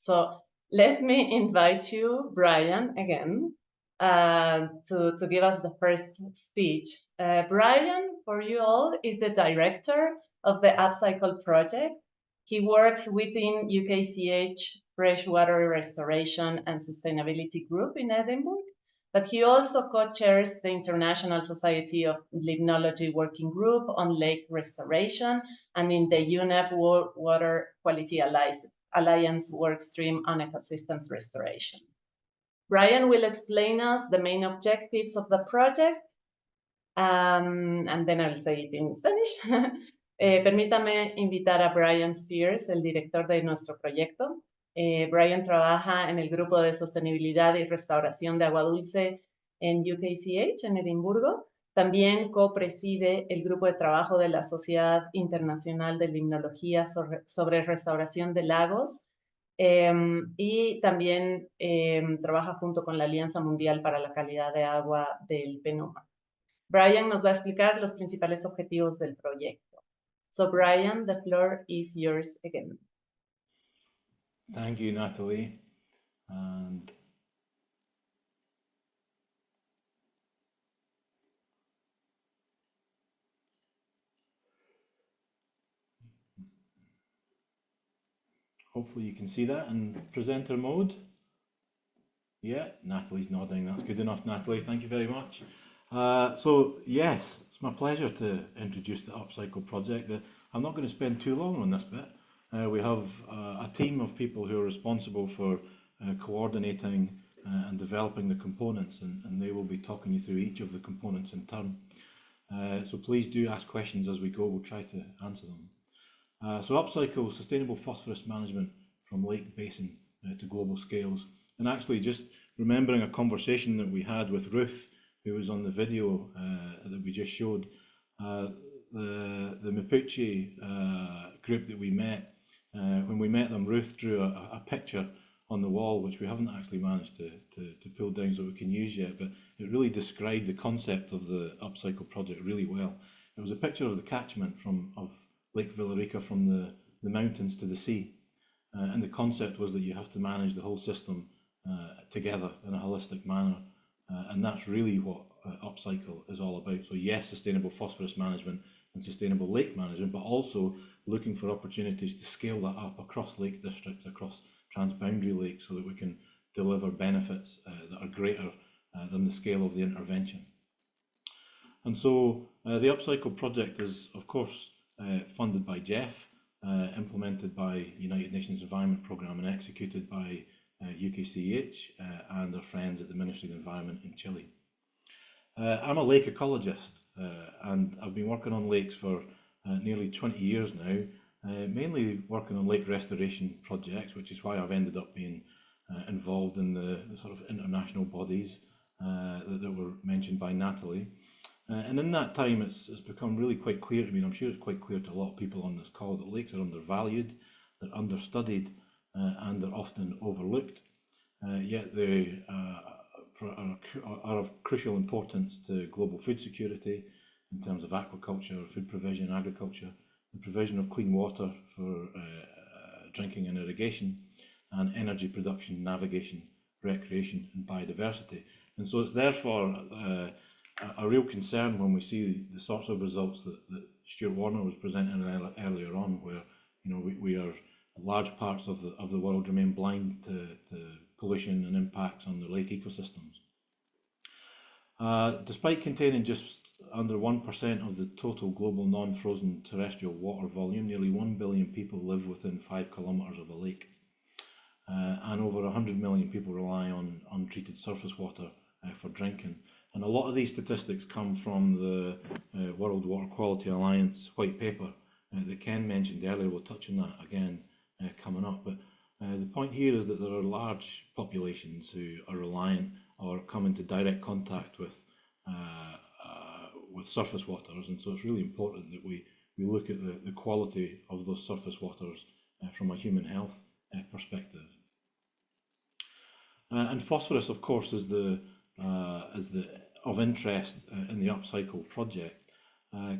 So let me invite you, Bryan, again, to give us the first speech. Bryan, for you all, is the director of the uPcycle project. He works within UKCEH Freshwater Restoration and Sustainability Group in Edinburgh, but he also co-chairs the International Society of Limnology Working Group on Lake Restoration and in the UNEP Water Quality Alliance workstream on ecosystems restoration. Bryan will explain us the main objectives of the project, and then I'll say it in Spanish. Permítame invitar a Bryan Spears, el director de nuestro proyecto. Bryan trabaja en el Grupo de Sostenibilidad y Restauración de Agua Dulce en UKCEH, en Edimburgo. También copreside el Grupo de Trabajo de la Sociedad Internacional de Limnología sobre Restauración de Lagos, y también trabaja junto con la Alianza Mundial para la Calidad de Agua del PNUMA. Bryan nos va a explicar los principales objetivos del proyecto. So Bryan, the floor is yours again. Thank you, Natalie. And hopefully you can see that in presenter mode. Yeah, Natalie's nodding. That's good enough, Natalie. Thank you very much. So yes, it's my pleasure to introduce the uPcycle project. I'm not going to spend too long on this bit. We have a team of people who are responsible for coordinating and developing the components, and they will be talking you through each of the components in turn. So please do ask questions as we go. We'll try to answer them. So uPcycle, sustainable phosphorus management from lake basin to global scales. And actually, just remembering a conversation that we had with Ruth, who was on the video that we just showed, the Mapuche group that we met, when we met them, Ruth drew a picture on the wall, which we haven't actually managed to pull down so we can use yet, but it really described the concept of the uPcycle project really well. It was a picture of the catchment of Lake Villarica from the mountains to the sea, and the concept was that you have to manage the whole system together in a holistic manner, and that's really what uPcycle is all about. So yes, sustainable phosphorus management and sustainable lake management, but also looking for opportunities to scale that up across lake districts, across transboundary lakes, so that we can deliver benefits that are greater than the scale of the intervention. And so the uPcycle project is, of course, funded by Jeff, implemented by United Nations Environment Programme and executed by UKCEH and our friends at the Ministry of the Environment in Chile. I'm a lake ecologist, and I've been working on lakes for nearly 20 years now, mainly working on lake restoration projects, which is why I've ended up being involved in the sort of international bodies that were mentioned by Natalie. And in that time, it's become really quite clear to me, and I'm sure it's quite clear to a lot of people on this call, that lakes are undervalued, they're understudied, and they're often overlooked. Yet they are of crucial importance to global food security in terms of aquaculture, food provision, agriculture, the provision of clean water for drinking and irrigation, and energy production, navigation, recreation, and biodiversity. And so it's therefore a real concern when we see the sorts of results that Stuart Warner was presenting earlier on, where we are large parts of the world remain blind to pollution and impacts on the lake ecosystems. Despite containing just under 1% of the total global non-frozen terrestrial water volume, nearly 1 billion people live within 5 kilometres of a lake, and over 100 million people rely on untreated surface water for drinking. And a lot of these statistics come from the World Water Quality Alliance white paper that Ken mentioned earlier. We'll touch on that again coming up. But the point here is that there are large populations who are reliant or come into direct contact with surface waters, and so it's really important that we look at the quality of those surface waters from a human health perspective. And phosphorus, of course, is of interest in the uPcycle project.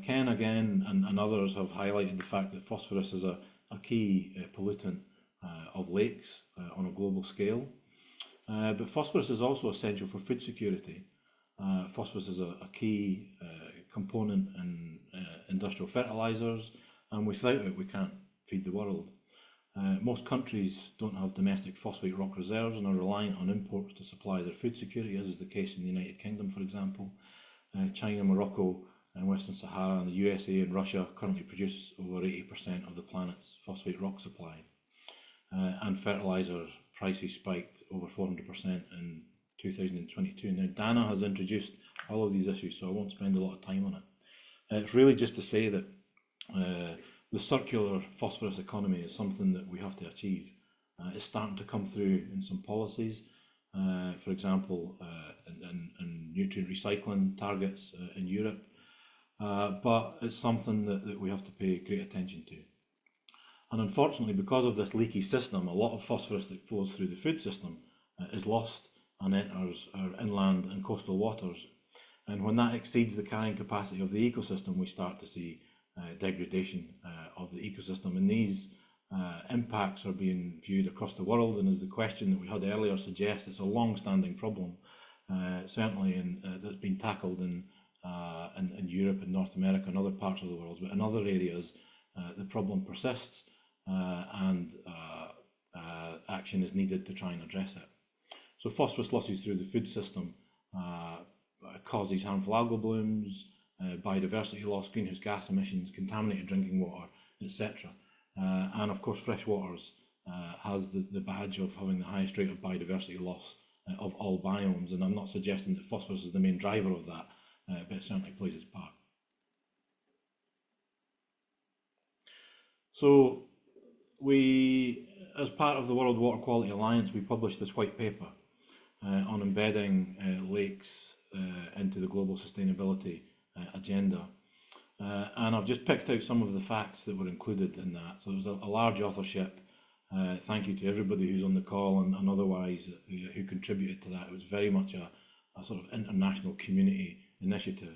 Ken again and others have highlighted the fact that phosphorus is a key pollutant of lakes on a global scale. But phosphorus is also essential for food security. Phosphorus is a key component in industrial fertilizers, and without it we can't feed the world. Most countries don't have domestic phosphate rock reserves and are reliant on imports to supply their food security, as is the case in the United Kingdom, for example. China, Morocco, and Western Sahara, and the USA and Russia currently produce over 80% of the planet's phosphate rock supply. And fertilizer prices spiked over 400% in 2022. Now, Dana has introduced all of these issues, so I won't spend a lot of time on it. It's really just to say that the circular phosphorus economy is something that we have to achieve. It's starting to come through in some policies, for example, in nutrient recycling targets in Europe, but it's something that we have to pay great attention to. And unfortunately, because of this leaky system, a lot of phosphorus that flows through the food system is lost and enters our inland and coastal waters. And when that exceeds the carrying capacity of the ecosystem, we start to see degradation of the ecosystem. And these impacts are being viewed across the world, and as the question that we had earlier suggests, it's a long-standing problem, certainly that's been tackled in Europe and North America and other parts of the world, but in other areas the problem persists, and action is needed to try and address it. So phosphorus losses through the food system causes harmful algal blooms, biodiversity loss, greenhouse gas emissions, contaminated drinking water, etc. And of course fresh waters has the badge of having the highest rate of biodiversity loss of all biomes, and I'm not suggesting that phosphorus is the main driver of that, but it certainly plays its part. So we, as part of the World Water Quality Alliance, we published this white paper on embedding lakes into the global sustainability agenda. And I've just picked out some of the facts that were included in that. So there was a large authorship. Thank you to everybody who's on the call and otherwise who contributed to that. It was very much a sort of international community initiative.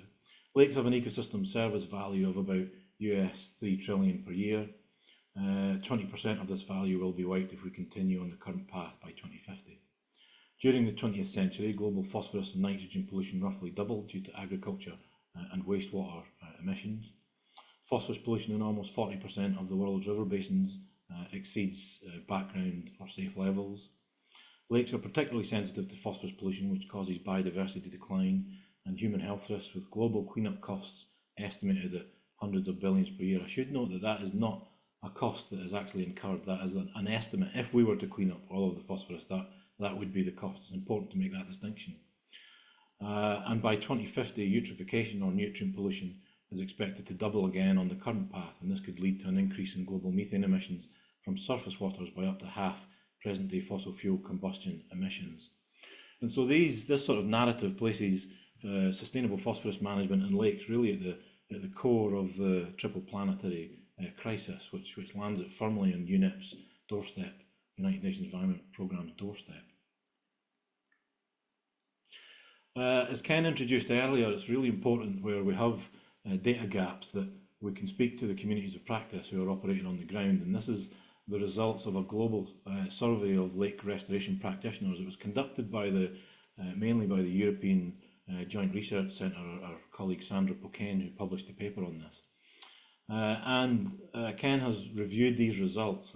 Lakes have an ecosystem service value of about US 3 trillion per year. 20% of this value will be wiped if we continue on the current path by 2050. During the 20th century, global phosphorus and nitrogen pollution roughly doubled due to agriculture and wastewater emissions. Phosphorus pollution in almost 40% of the world's river basins exceeds background or safe levels. Lakes are particularly sensitive to phosphorus pollution, which causes biodiversity decline and human health risks, with global cleanup costs estimated at hundreds of billions per year. I should note that that is not a cost that is actually incurred, that is an estimate. If we were to clean up all of the phosphorus, that would be the cost. It's important to make that distinction. And by 2050, eutrophication or nutrient pollution is expected to double again on the current path, and this could lead to an increase in global methane emissions from surface waters by up to half present-day fossil fuel combustion emissions. And so this sort of narrative places sustainable phosphorus management in lakes really at the core of the triple planetary crisis, which lands it firmly on UNEP's doorstep, United Nations Environment Programme's doorstep. As Ken introduced earlier, it's really important where we have data gaps that we can speak to the communities of practice who are operating on the ground, and this is the results of a global survey of lake restoration practitioners. It was conducted by mainly by the European Joint Research Centre, our colleague Sandra Pokane, who published a paper on this. And Ken has reviewed these results.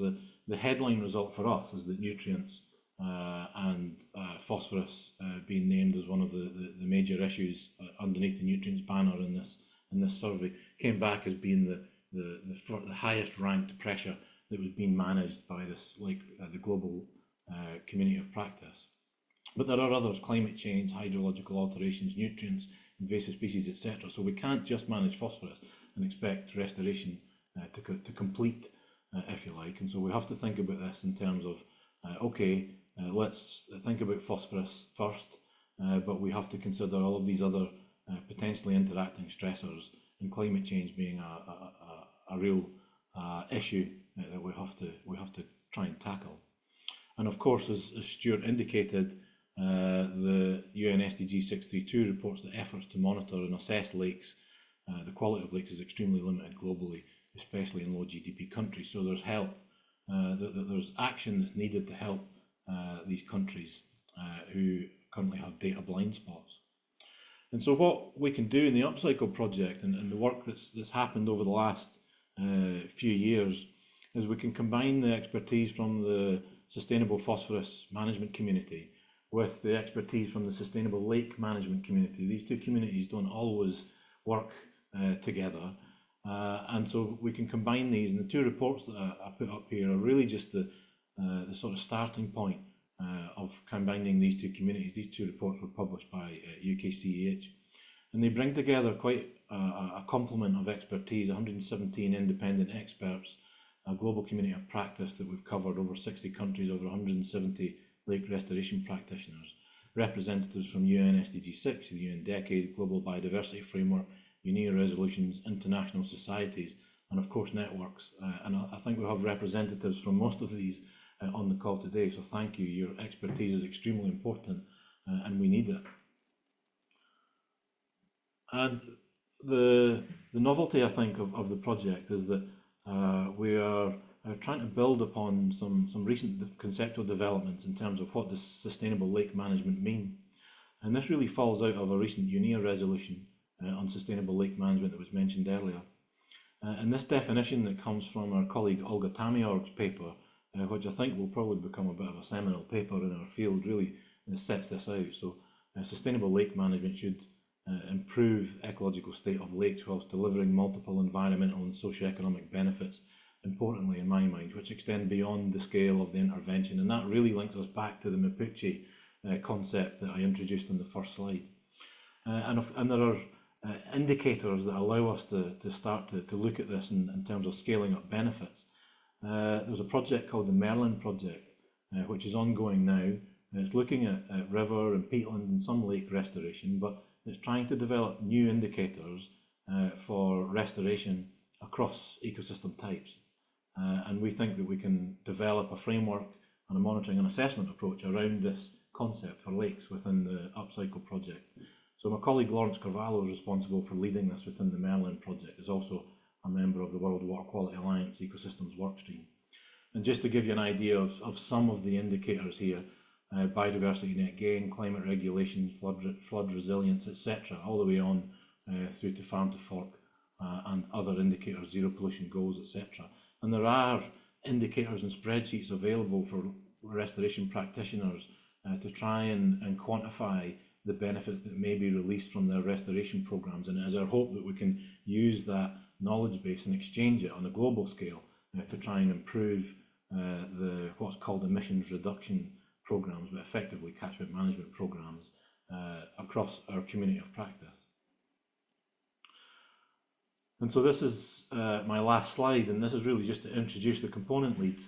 The headline result for us is that nutrients and phosphorus being named as one of the major issues underneath the nutrients banner in this survey came back as being the highest ranked pressure that was being managed by this the global community of practice. But there are others: climate change, hydrological alterations, nutrients, invasive species, etc. So we can't just manage phosphorus and expect restoration to complete, if you like. And so we have to think about this in terms of, let's think about phosphorus first, but we have to consider all of these other potentially interacting stressors, and climate change being a real issue that we have to try and tackle. And of course, as Stuart indicated, the UN SDG 632 reports that efforts to monitor and assess lakes, the quality of lakes, is extremely limited globally, especially in low GDP countries. So there's help that there's action that's needed to help these countries who currently have data blind spots. And so what we can do in the uPcycle project and the work that's happened over the last few years is we can combine the expertise from the sustainable phosphorus management community with the expertise from the sustainable lake management community. These two communities don't always work together, and so we can combine these, and the two reports that I put up here are really just the sort of starting point of combining these two communities. These two reports were published by UKCEH, and they bring together quite a complement of expertise, 117 independent experts, a global community of practice that we've covered over 60 countries, over 170 lake restoration practitioners, representatives from UN SDG 6, the UN Decade, Global Biodiversity Framework, UNEA resolutions, international societies, and of course networks. And I think we have representatives from most of these on the call today, so thank you. Your expertise is extremely important and we need it. And the novelty, I think, of the project is that we are trying to build upon some recent conceptual developments in terms of what does sustainable lake management mean. And this really falls out of a recent UNEA resolution on sustainable lake management that was mentioned earlier. And this definition that comes from our colleague Olga Tamiorg's paper, which I think will probably become a bit of a seminal paper in our field, really sets this out. So sustainable lake management should improve ecological state of lakes whilst delivering multiple environmental and socio-economic benefits, importantly in my mind, which extend beyond the scale of the intervention. And that really links us back to the Mapuche concept that I introduced in the first slide. And there are indicators that allow us to start to look at this in terms of scaling up benefits. There's a project called the Merlin Project, which is ongoing now. It's looking at river and peatland and some lake restoration, but it's trying to develop new indicators for restoration across ecosystem types. And we think that we can develop a framework and a monitoring and assessment approach around this concept for lakes within the uPcycle project. So my colleague Lawrence Carvalho is responsible for leading this within the Merlin project, is also a member of the World Water Quality Alliance Ecosystems Workstream. And just to give you an idea of some of the indicators here, biodiversity net gain, climate regulations, flood resilience, etc., all the way on through to farm to fork and other indicators, zero pollution goals, etc. And there are indicators and spreadsheets available for restoration practitioners to try and quantify the benefits that may be released from their restoration programs. And it is our hope that we can use that knowledge base and exchange it on a global scale to try and improve what's called emissions reduction programs, but effectively catchment management programs across our community of practice. And so this is my last slide, and this is really just to introduce the component leads.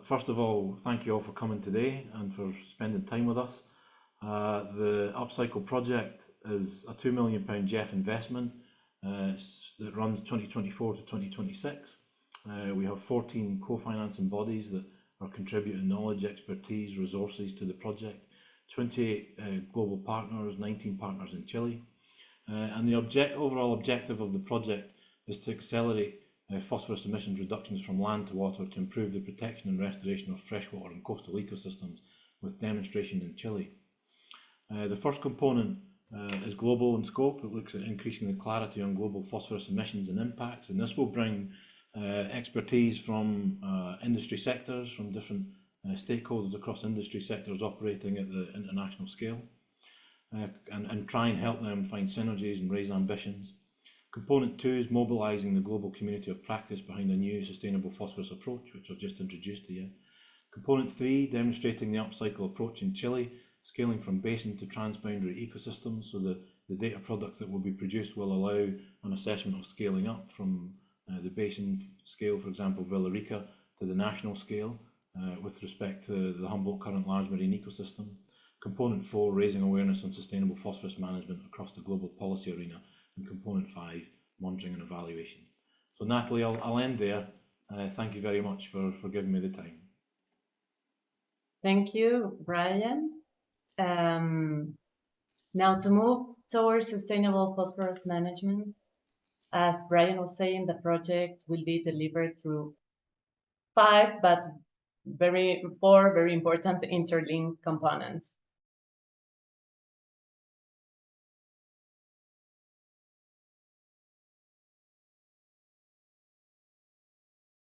First of all, thank you all for coming today and for spending time with us. The uPcycle project is a £2 million GEF investment that runs 2024 to 2026. We have 14 co-financing bodies that are contributing knowledge, expertise, resources to the project, 28 global partners, 19 partners in Chile. And the overall objective of the project is to accelerate phosphorus emissions reductions from land to water to improve the protection and restoration of freshwater and coastal ecosystems, with demonstration in Chile. The first component is global in scope. It looks at increasing the clarity on global phosphorus emissions and impacts, and this will bring expertise from industry sectors, from different stakeholders across industry sectors operating at the international scale, and try and help them find synergies and raise ambitions. Component 2 is mobilising the global community of practice behind a new sustainable phosphorus approach, which I've just introduced to you. Component 3, demonstrating the uPcycle approach in Chile, scaling from basin to transboundary ecosystems, so the data products that will be produced will allow an assessment of scaling up from the basin scale, for example, Villarrica, to the national scale with respect to the Humboldt Current large marine ecosystem. Component 4, raising awareness on sustainable phosphorus management across the global policy arena. And component 5, monitoring and evaluation. So Natalie, I'll end there. Thank you very much for giving me the time. Thank you, Bryan. Now to move towards sustainable phosphorus management, as Bryan was saying, the project will be delivered through 5, but four very important interlinked components.